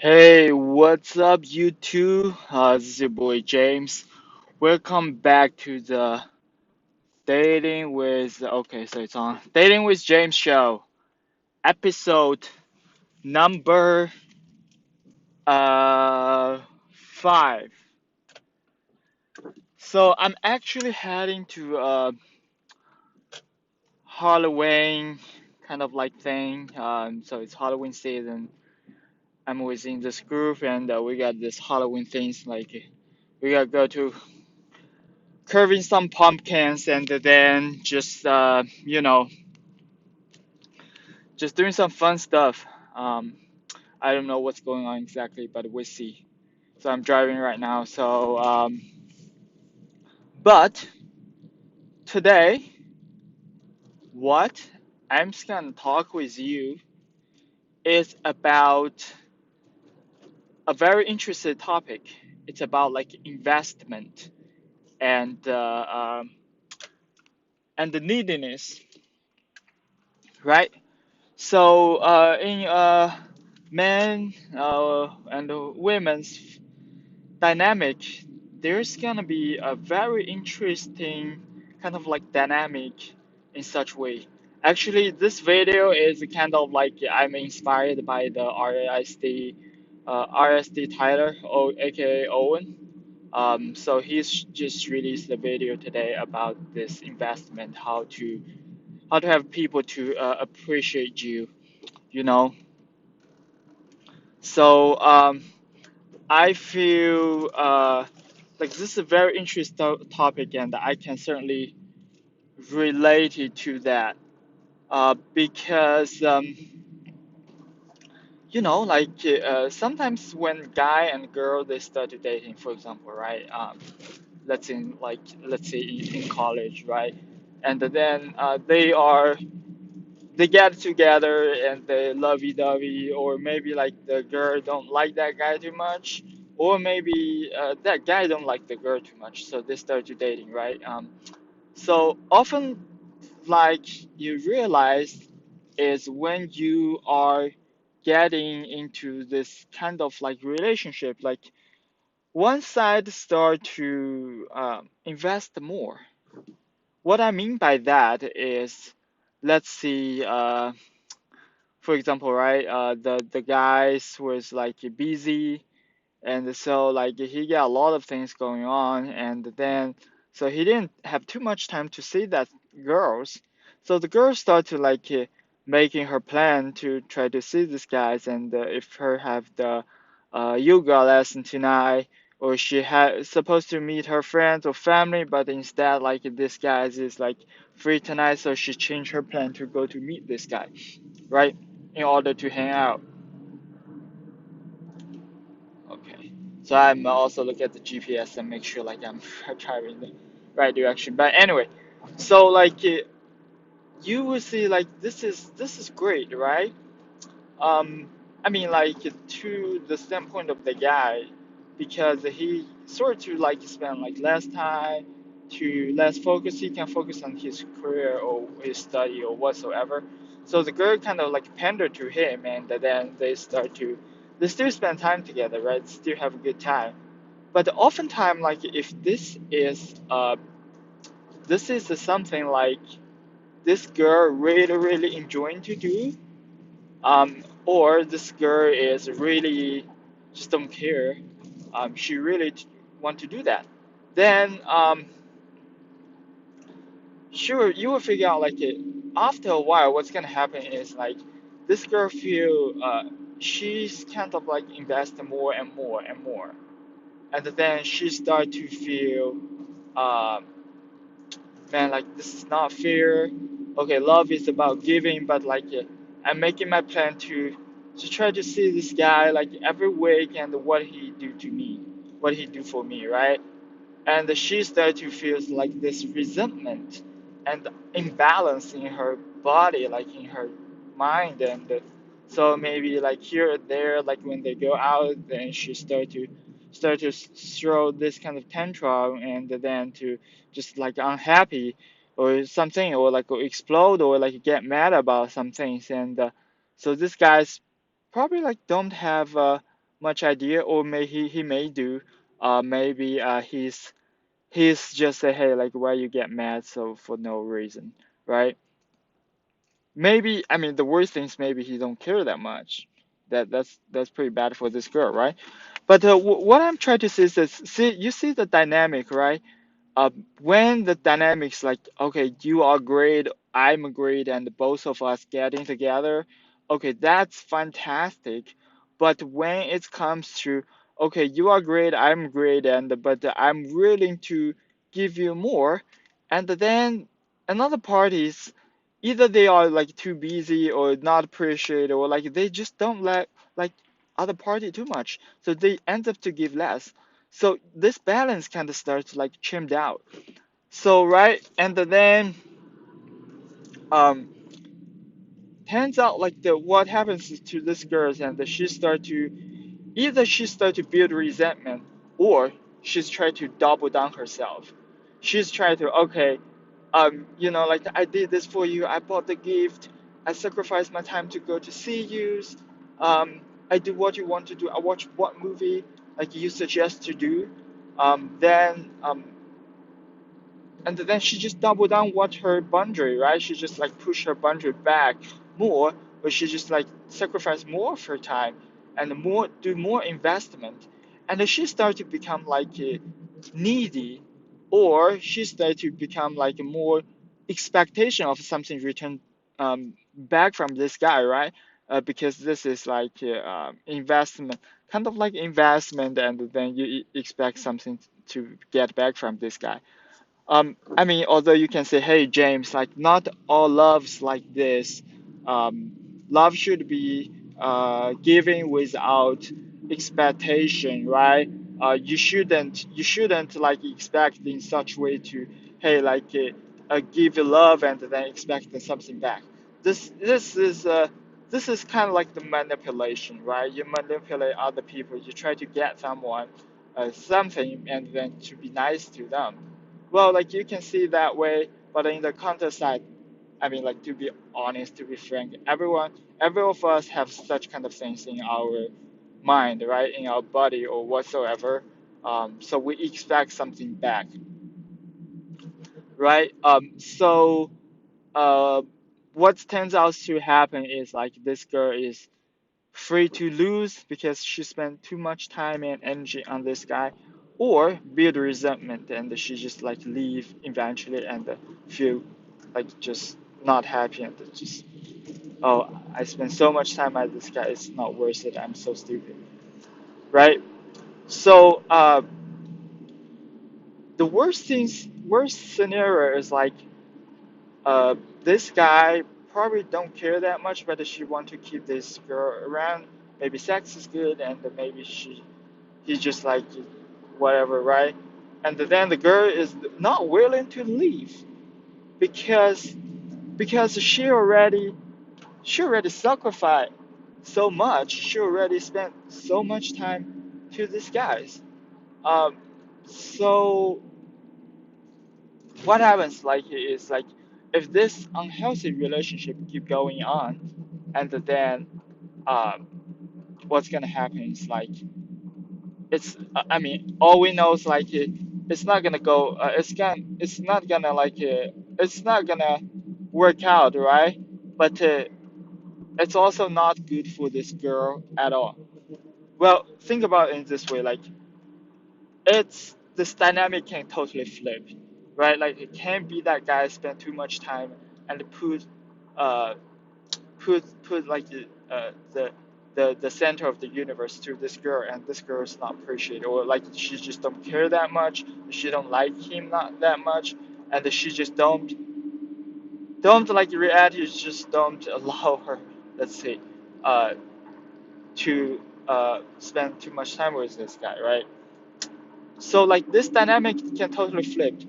Hey, what's up, you two? This is your boy James. Welcome back to the it's on Dating with James show, episode number 5. So I'm actually heading to a Halloween kind of like thing. So it's Halloween season. I'm within this group, and we got this Halloween things like we gotta go to curving some pumpkins and then just doing some fun stuff. um I don't know what's going on exactly, but we'll see. So I'm driving right now, but today, what I'm just gonna talk with you is about a very interesting topic. It's about like investment and and the neediness, right? So in men and women's dynamic, there's gonna be a very interesting kind of like dynamic in such way. Actually, this video is kind of like I'm inspired by the RSD Tyler, aka Owen. So he's just released a video today about this investment, how to have people to appreciate you, you know. So I feel like this is a very interesting topic, and I can certainly relate it to that because sometimes when guy and girl they start dating, for example, right? Let's say in college, right? And then they get together and they lovey-dovey, or maybe like the girl don't like that guy too much, or maybe that guy don't like the girl too much, so they start to dating, right? So often, like, you realize is when you are getting into this kind of like relationship, like one side start to invest more. What I mean by that is, let's see, for example, right? The guys was like busy, and so like he got a lot of things going on, and then so he didn't have too much time to see that girls. So the girls start to like making her plan to try to see these guys, and if her have the yoga lesson tonight, or she had supposed to meet her friends or family, but instead like this guy is like free tonight, so she changed her plan to go to meet this guy, right? In order to hang out. Okay. So I'm also look at the GPS and make sure like I'm driving the right direction. But anyway, so like you will see like this is great, right? Um, I mean like to the standpoint of the guy, because he sort of like spend like less time to less focus. He can focus on his career or his study or whatsoever. So the girl kind of like pander to him, and then they still spend time together, right? Still have a good time. But oftentimes, like if this is something like this girl really enjoying to do, or this girl is really just don't care, she really want to do that, then sure you will figure out like after a while what's gonna happen is like this girl feel she's kind of like invest more and more and more, and then she start to feel um, man, like this is not fair. Okay, love is about giving, but like I'm making my plan to try to see this guy like every week and what he do to me, what he do for me, right? And she started to feel like this resentment and imbalance in her body, like in her mind, and so maybe like here or there, like when they go out, then she start to throw this kind of tantrum, and then to just like unhappy or something, or like explode or like get mad about some things, and so this guy's probably like don't have much idea, or may he may do. Maybe he's just say, hey, like why you get mad so for no reason, right? Maybe I mean the worst thing is maybe he don't care that much. That's pretty bad for this girl, right? But what I'm trying to say is this: see, you see the dynamic, right? When the dynamics like, okay, you are great, I'm great, and both of us getting together, okay, that's fantastic. But when it comes to, okay, you are great, I'm great, and but I'm willing to give you more, and then another parties, either they are like too busy or not appreciate, or like they just don't like other party too much, so they end up to give less. So this balance kind of starts like trimmed out. So right, and then um, turns out like the what happens to this girl and she start to either she start to build resentment or she's trying to double down herself. She's trying to okay, like I did this for you. I bought the gift. I sacrificed my time to go to see you. Um, I do what you want to do. I watch what movie like you suggest to do. Then and then she just double down what her boundary, right? She just like push her boundary back more, but she just like sacrifice more of her time and more do more investment, and then she start to become like needy, or she start to become like more expectation of something return back from this guy, right? Because this is like investment, kind of like investment, and then you expect something to get back from this guy. I mean, although you can say, hey, James, like not all loves like this. Um, love should be giving without expectation, right? You shouldn't like expect in such way to, hey, like give you love and then expect something back. This is kind of like the manipulation, right? You manipulate other people. You try to get someone something and then to be nice to them. Well, like you can see that way, but in the counter side, I mean, like to be honest, to be frank, every of us have such kind of things in our mind, right, in our body or whatsoever. So we expect something back, right? Uh, what tends out to happen is like this girl is free to lose because she spent too much time and energy on this guy, or build resentment and she just like leave eventually and feel like just not happy and just, oh, I spent so much time at this guy, it's not worth it, I'm so stupid, right? So the worst scenario is like uh, this guy probably don't care that much, but she want to keep this girl around. Maybe sex is good, and maybe he's just like whatever, right? And then the girl is not willing to leave because she already sacrificed so much. She already spent so much time to these guys. Um, so what happens like is like if this unhealthy relationship keep going on, and then um, what's gonna happen is like I mean all we know is like it's not gonna go it's not gonna work out, right? But it's also not good for this girl at all. Well, think about it in this way, like it's this dynamic can totally flip, right? Like it can be that guy spent too much time and uh put like the center of the universe to this girl, and this girl is not appreciated, or like she just don't care that much, she don't like him not that much, and she just don't like reality, just don't allow her, let's say, uh to spend too much time with this guy, right? So like this dynamic can totally flip.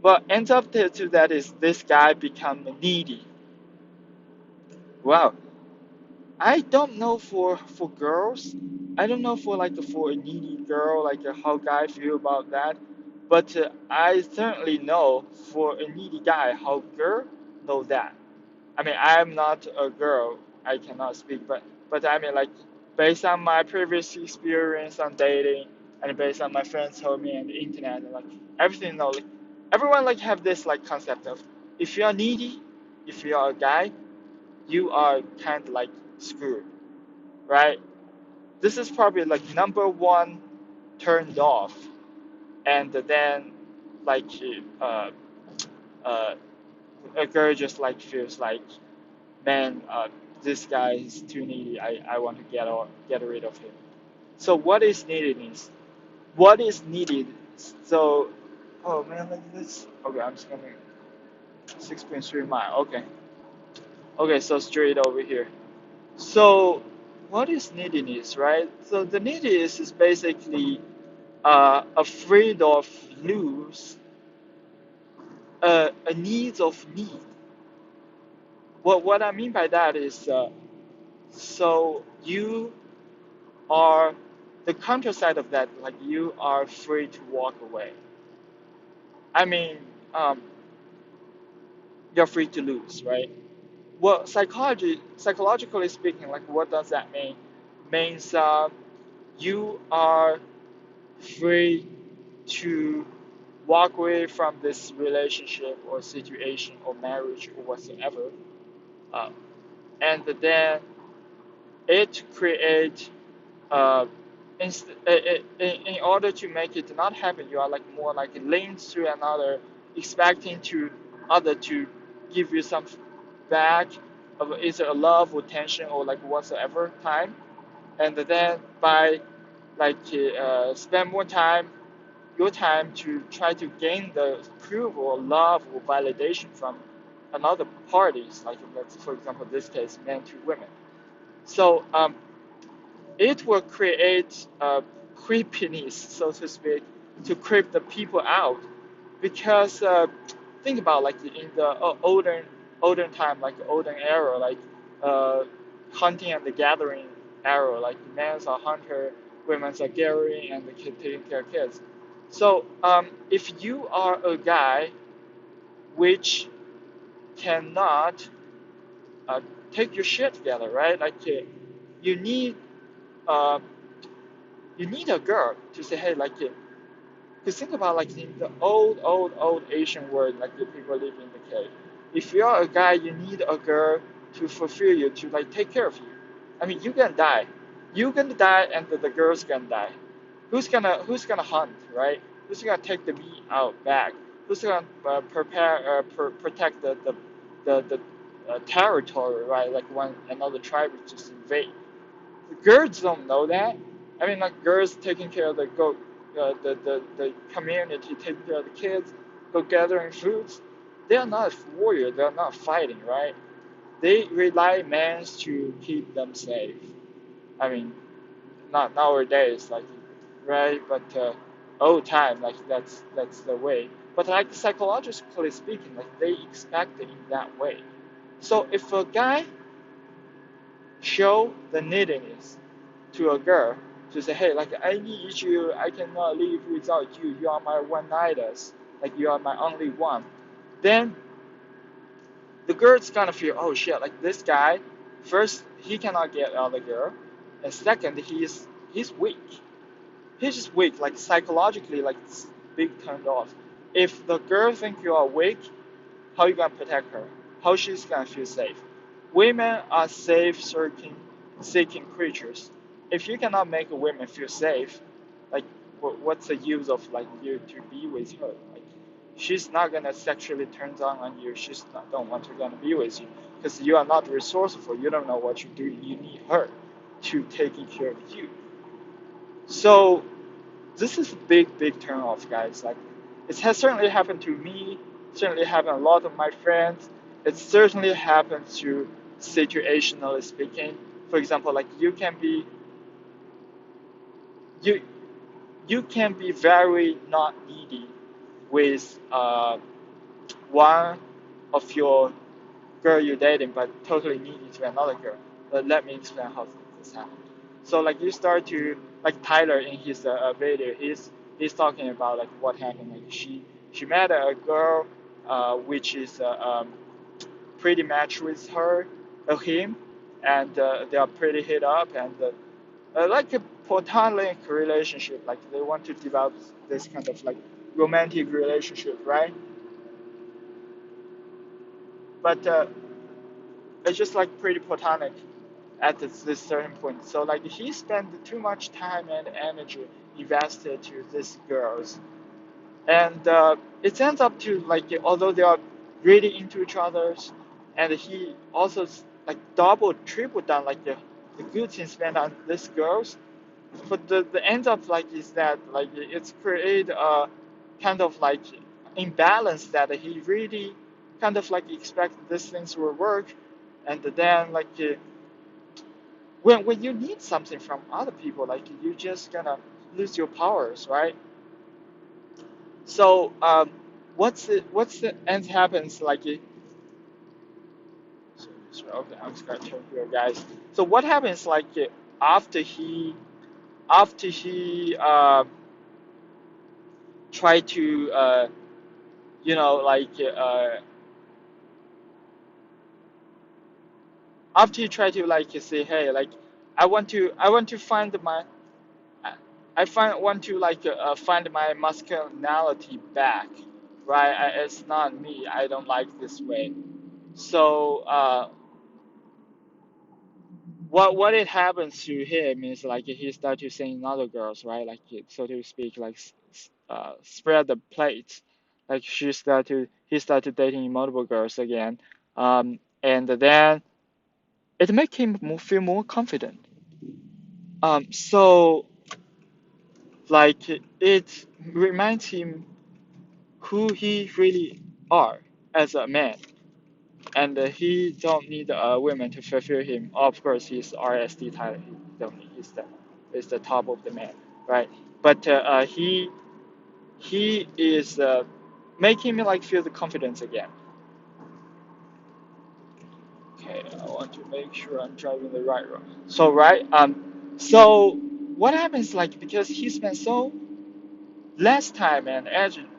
What ends up to that is this guy become needy. Wow. I don't know for girls. I don't know for like for a needy girl, like how guy feel about that. But I certainly know for a needy guy how girl know that. I mean, I'm not a girl. I cannot speak, but I mean like based on my previous experience on dating and based on my friends told me and the internet and like everything, you know, like everyone like have this like concept of if you are needy, if you are a guy, you are kind of like screwed, right? This is probably like number one turned off, and then like uh, uh, a girl just like feels like, man, this guy is too needy. I want to get rid of him. So what is neediness? What is needed? So, oh man, like this. Okay, I'm just coming. 6.3 mile. Okay. Okay, so straight over here. So, what is neediness, right? So the neediness is basically afraid of lose a need of need. What I mean by that is, so you are the counter side of that, like you are free to walk away. I mean, um, you're free to lose, right? Well, psychologically speaking, like what does that mean? Means you are free to walk away from this relationship or situation or marriage or whatsoever, uh, and then it creates uh, in order to make it not happen, you are like more like linked to another, expecting to other to give you some back of either a love or tension or like whatsoever time, and then by like spend more time, your time to try to gain the approval or love or validation from another parties, like let's for example this case men to women. So it will create creepiness, so to speak, to creep the people out. Because think about like in the olden time, like olden era, like uh, hunting and the gathering era, like men's are hunter, women's are gathering, and the kid taking care of kids. So if you are a guy which cannot uh, take your shit together, right? Like you need uh, you need a girl to say, hey, like, because think about like in the old Asian world, like the people living in the cave. If you're a guy, you need a girl to fulfill you, to like take care of you. I mean, you're gonna die. You're gonna die, and the girl's gonna die. Who's gonna hunt, right? Who's gonna take the meat out back? Who's gonna protect the territory, right? Like when another tribe is just invade. Girls don't know that. I mean, like girls taking care of the goat, the community, taking care of the kids, go gathering fruits. They are not warrior. They are not fighting, right? They rely men to keep them safe. I mean, not nowadays, like, right? But old time, like that's the way. But like psychologically speaking, like they expect it in that way. So if a guy show the neediness to a girl to say, hey, like I need you, I cannot live without you. You are my one nighters, like you are my only one. Then the girl's gonna feel, oh shit, like this guy, first he cannot get other girl, and second he's weak. He's just weak, like psychologically, like big turned off. If the girl think you are weak, how you gonna protect her? How she's gonna feel safe? Women are seeking creatures. If you cannot make a woman feel safe, like what's the use of like you to be with her? Like she's not gonna sexually turn on you. She's not don't want to gonna be with you because you are not resourceful. You don't know what you're doing. You need her to taking care of you. So this is a big turn off, guys. Like it has certainly happened to me. Certainly happened to a lot of my friends. It certainly happens to situationally speaking. For example, like you you can be very not needy with one of your girl you're dating, but totally needy to another girl. But let me explain how this happens. So like you start to like Tyler in his video, he's talking about like what happened. Like she met a girl which is pretty match with him, and they are pretty hit up, and like a platonic relationship, like they want to develop this kind of like romantic relationship, right? But it's just like pretty platonic at this certain point. So like he spent too much time and energy invested to these girls, and it ends up to like although they are really into each other's, and he also like double, triple down like the goods he spent on these girls. But the end of like is that like it's create a kind of like imbalance that he really kind of like expect these things will work, and then like when you need something from other people, like you just gonna lose your powers, right? So what's the end happens like okay, I'm just gonna turn here, guys. So what happens like after he after he try to you know like after you try to like say hey like I want to find my I want to like find my masculinity back, right? It's not me. I don't like this way. So what it happens to him is like he start to seeing other girls, right? Like so to speak, like spread the plate. Like he started dating multiple girls again, and then it make him feel more confident. So like it reminds him who he really are as a man, and he don't need women to fulfill him. Of course, he's RSD title. He don't need. He's the top of the man, right? But he is making me like feel the confidence again. Okay, I want to make sure I'm driving the right road. So right, so what happens like because he spent so less time and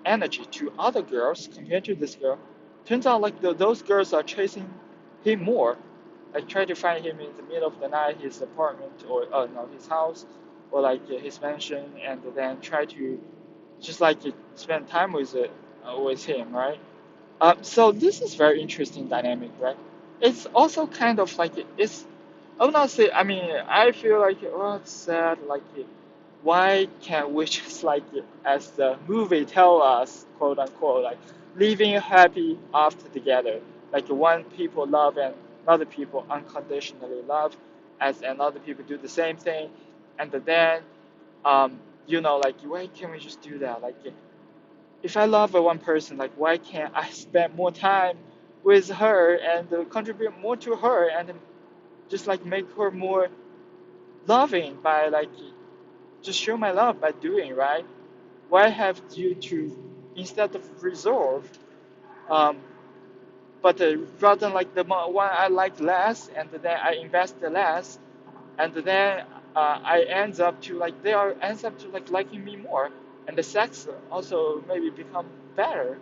energy to other girls compared to this girl. Turns out like those girls are chasing him more. Like try to find him in the middle of the night, his apartment or no, his house, or like his mansion, and then try to just like spend time with him, right? So this is very interesting dynamic, right? It's also kind of like it's. I would not say. I mean, I feel like oh, it's sad. Like, why can't we just like as the movie tell us, quote unquote, like living happy after together, like one people love and other people unconditionally love, as another people do the same thing, and then you know, like why can't we just do that? Like if I love a one person, like why can't I spend more time with her and contribute more to her and just like make her more loving by like just show my love by doing right? Why have you to instead of resolve, um, but rather than like the one I like less and then I invest the less and then I ends up to like they are ends up to like liking me more and the sex also maybe become better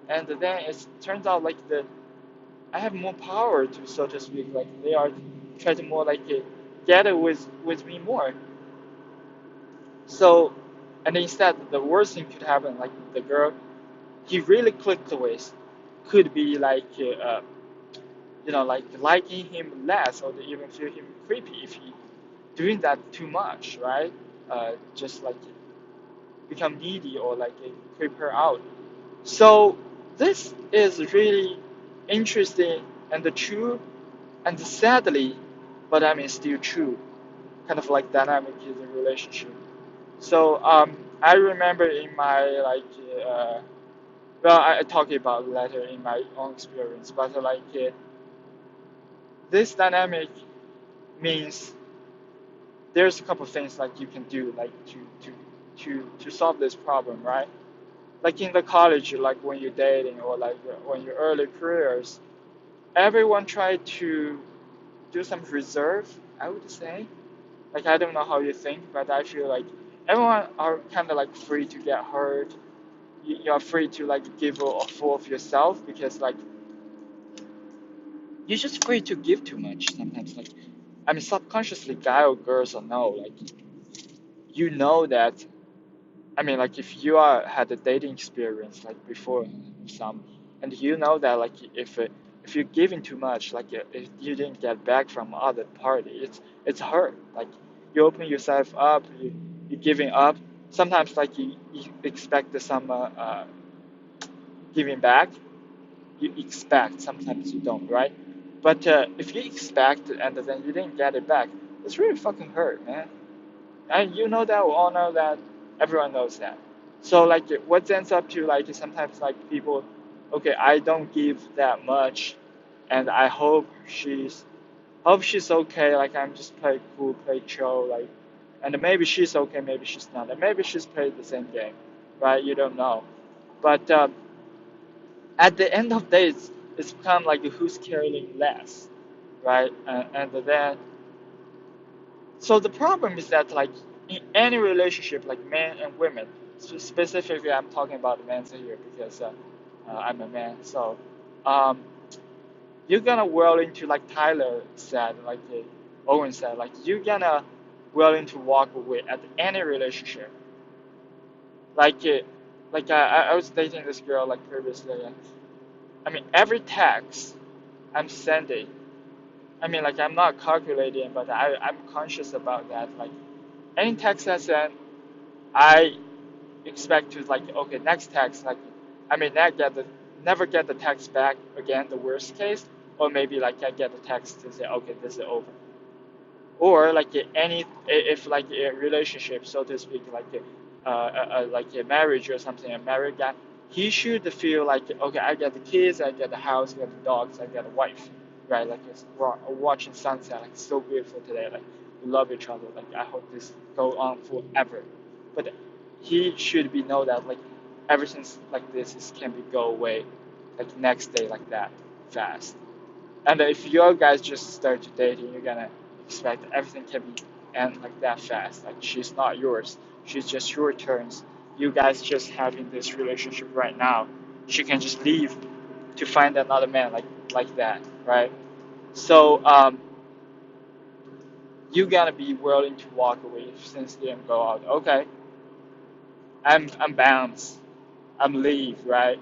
and then it turns out like the I have more power to so to speak like they are trying to more like get it with me more so and instead the worst thing could happen like the girl he really clicked with could be like you know like liking him less or even feel him creepy if he doing that too much right just like become needy or like creep her out. So this is really interesting and true and sadly, but I mean still true, kind of like dynamic in the relationship. So I remember in my like well I talk about it later in my own experience, but like this dynamic means there's a couple of things like you can do like to solve this problem, right? Like in the college, like when you're dating or like when you're early careers, everyone try to do some reserve, I would say. Like I don't know how you think, but I feel like everyone are kind of like free to get hurt. You're free to like give a full of yourself because like you're just free to give too much sometimes. Like I mean, subconsciously, guy or girls or no, like you know that. I mean, like if you are had a dating experience like before some, and you know that like if you're giving too much, like if you didn't get back from other party, it's hurt. Like you open yourself up, you're giving up. Sometimes like you expect some giving back. You expect, sometimes you don't, right? But if you expect and then you didn't get it back, it's really fucking hurt, man. And you know that, we all know that, everyone knows that. So like what ends up to like sometimes like people, okay, I don't give that much, and I hope she's okay. Like I'm just play cool, play chill, like, and maybe she's okay, maybe she's not, and maybe she's played the same game, right? You don't know. But at the end of the day, it's become like who's caring less, right? And then so the problem is that like in any relationship, like men and women, specifically I'm talking about the men here because I'm a man. So um, you're gonna willing to, like Tyler said, like Owen said, like you're gonna willing to walk away at any relationship. Like I was dating this girl like previously, and I mean every text I'm sending. I mean like I'm not calculating, but I'm conscious about that. Like any text I send, I expect to like okay next text like I may not get the never get the text back again the worst case, or maybe like I get the text to say okay this is over, or like any if like a relationship so to speak like a marriage or something, a married guy, he should feel like okay I get the kids, I get the house, I get the dogs, I get a wife, right? Like it's watching sunset, like it's so beautiful today, like we love each other, like I hope this go on forever. But he should be know that like everything like this is can be go away like next day like that fast. And if your guys just start to dating, you're gonna expect everything can be end like that fast. Like she's not yours. She's just your turns. You guys just having this relationship right now. She can just leave to find another man like that, right? So you gotta be willing to walk away if things didn't go out. Okay, I'm bounced. I'm leave, right?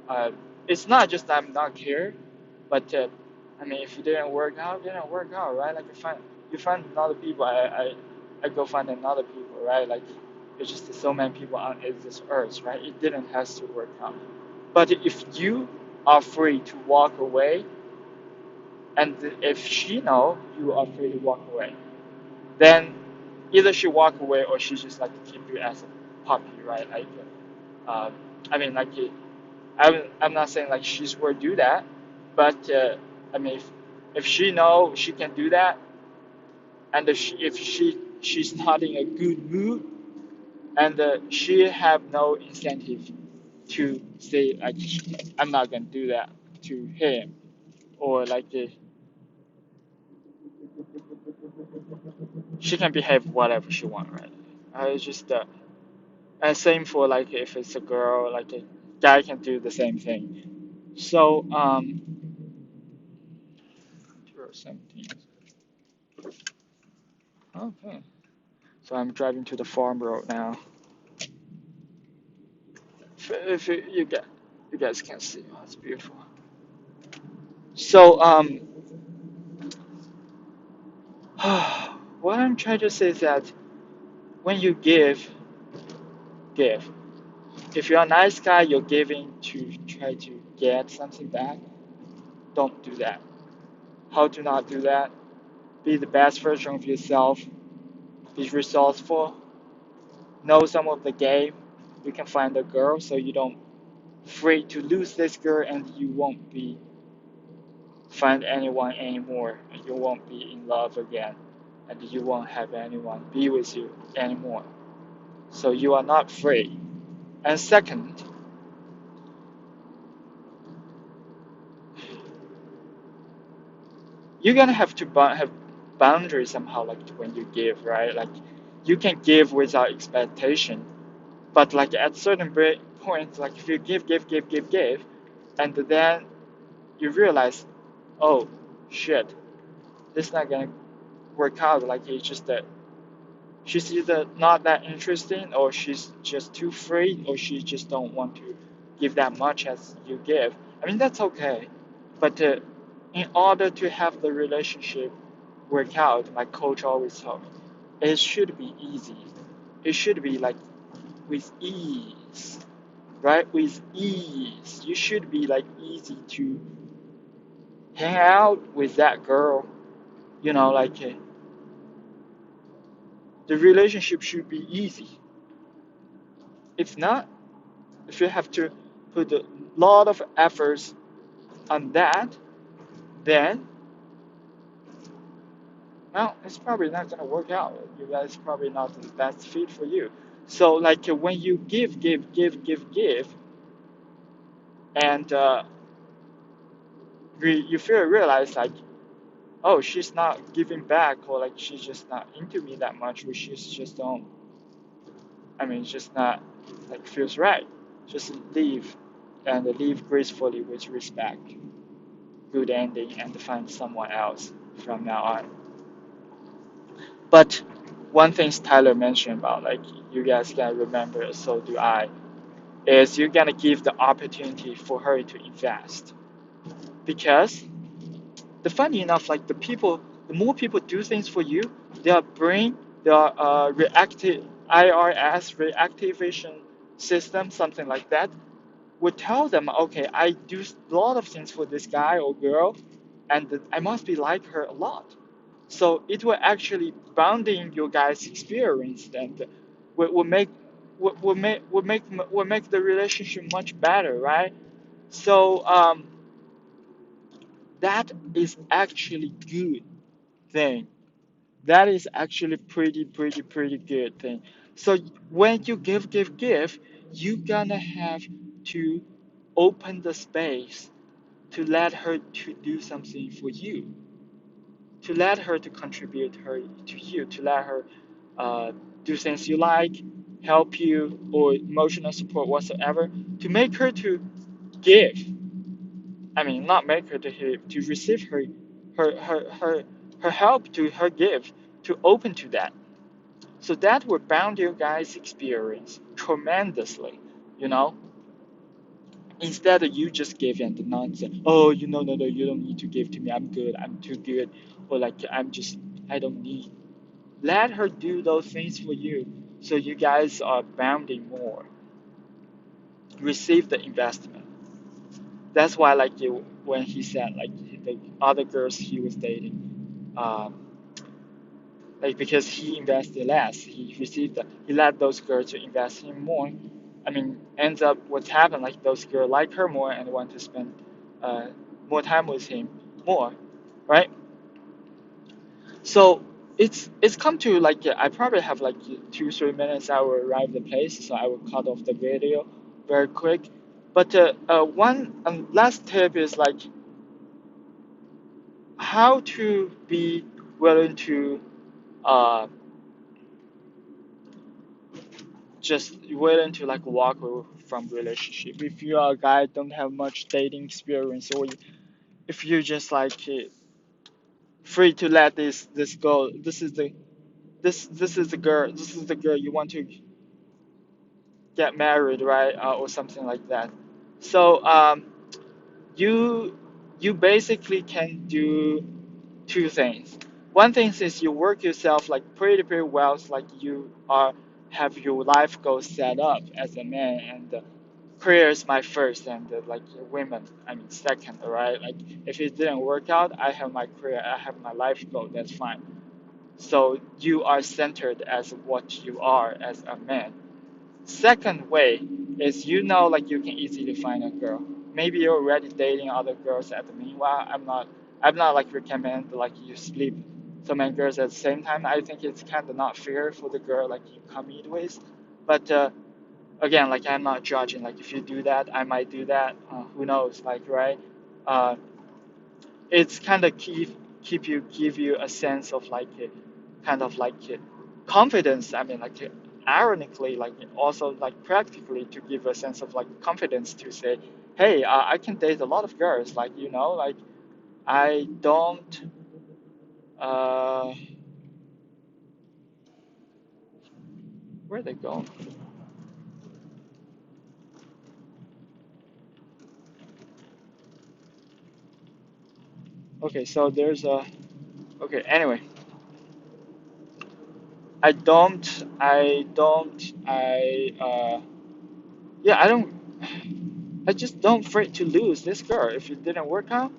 Uh, it's not just I'm not here, but I mean, if it didn't work out, it didn't work out, right? Like you find another people, I go find another people, right? Like it's just so many people on this earth, right? It didn't has to work out. But if you are free to walk away, and if she know you are free to walk away, then either she walk away or she just like keep you as a puppy, right? Like, um, I mean, like I'm not saying like she's worth do that, but I mean if she know she can do that, and if she's not in a good mood, and she have no incentive to say like I'm not gonna do that to him, or like she can behave whatever she want, right? I just and same for like if it's a girl, like a guy can do the same thing. So 17. Okay. So I'm driving to the farm road now. If you guys can see, oh, it's beautiful. So what I'm trying to say is that when you give. If you're a nice guy, you're giving to try to get something back. Don't do that. How to not do that? Be the best version of yourself. Be resourceful. Know some of the game. You can find a girl, so you don't afraid to lose this girl, and you won't be find anyone anymore, and you won't be in love again, and you won't have anyone be with you anymore. So you are not free. And second, you're gonna have to have boundaries somehow, like when you give, right? Like you can give without expectation, but like at certain point, like if you give, and then you realize, oh shit, this not gonna work out. Like it's just that she's either not that interesting, or she's just too free, or she just don't want to give that much as you give. I mean, that's okay, but in order to have the relationship work out, my coach always told me, it should be easy. It should be like with ease, right? With ease. You should be like easy to hang out with that girl. Like the relationship should be easy. If not, if you have to put a lot of efforts on that, then well, it's probably not gonna work out. You guys probably not the best fit for you. So like when you give, and you feel realize like, oh, she's not giving back, or like she's just not into me that much, or she's just don't. I mean, it's just not like feels right. Just leave, and leave gracefully with respect, good ending, and find someone else from now on. But one thing Tyler mentioned about, like, you guys can remember, so do I, is you're gonna give the opportunity for her to invest. Because the funny enough, like the more people do things for you, their brain, their reactive IRS reactivation system, something like that, would tell them, okay, I do a lot of things for this guy or girl, and I must be like her a lot. So it will actually bounding your guys' experience, and will make will make the relationship much better, right? So that is actually good thing. That is actually pretty good thing. So when you give, you gonna have to open the space to let her to do something for you, to let her to contribute her to you, to let her uh, do things you like, help you, or emotional support whatsoever, to make her to give. I mean, not make her to receive her her her her help, to her give, to open to that. So that will bound your guys' experience tremendously, you know. Instead of you just give and nonsense. Oh, no, you don't need to give to me. I'm good. I'm too good. Or like I don't need. Let her do those things for you, so you guys are bounding more. Receive the investment. That's why, like you, when he said like the other girls he was dating, like because he invested less, he let those girls to invest in more. I mean, ends up what's happened, like those girls like her more and want to spend uh, more time with him more, right? So it's come to like I probably have like 2 3 minutes. I will arrive the place, so I will cut off the video very quick. But one last tip is like how to be willing to uh, just willing to like walk away from relationship. If you are a guy don't have much dating experience, or if you're just like free to let this go, this is the girl, you want to get married, right? Or something like that. So you you basically can do two things. One thing is you work yourself like pretty well, so like you are have your life goals set up as a man, and career is my first, and like women, I mean second, right? Like if it didn't work out, I have my career, I have my life goal, that's fine. So you are centered as what you are as a man. Second way is like you can easily find a girl. Maybe you're already dating other girls at the meanwhile. I'm not like recommend like you sleep so many girls at the same time. I think it's kind of not fair for the girl like you come meet with. But again, like I'm not judging. Like if you do that, I might do that. Who knows? Like right? Uh, it's kind of keep you give you a sense of like kind of like confidence. I mean like ironically like also like practically to give a sense of like confidence to say, hey, I can date a lot of girls. Like like I don't uh Where are they going? Okay, so there's a. Okay, anyway, yeah, I just don't afraid to lose this girl. If it didn't work out,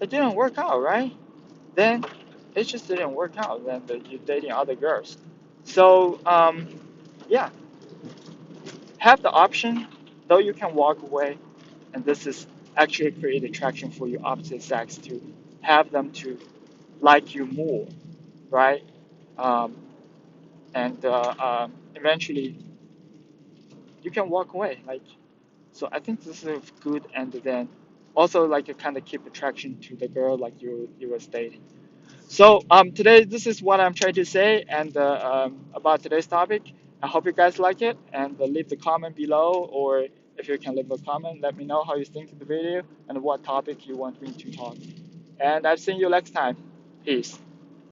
it didn't work out, right? Then it just didn't work out. Then you're dating other girls. So, yeah, have the option, though you can walk away, and this is actually create attraction for your opposite sex to have them to like you more, right? Um, and eventually you can walk away. Like, so I think this is good, and then also like you kind of keep attraction to the girl like you was dating. So today this is what I'm trying to say, and about today's topic. I hope you guys like it, and leave the comment below, or if you can leave a comment, let me know how you think of the video and what topic you want me to talk. And I'll see you next time. Peace.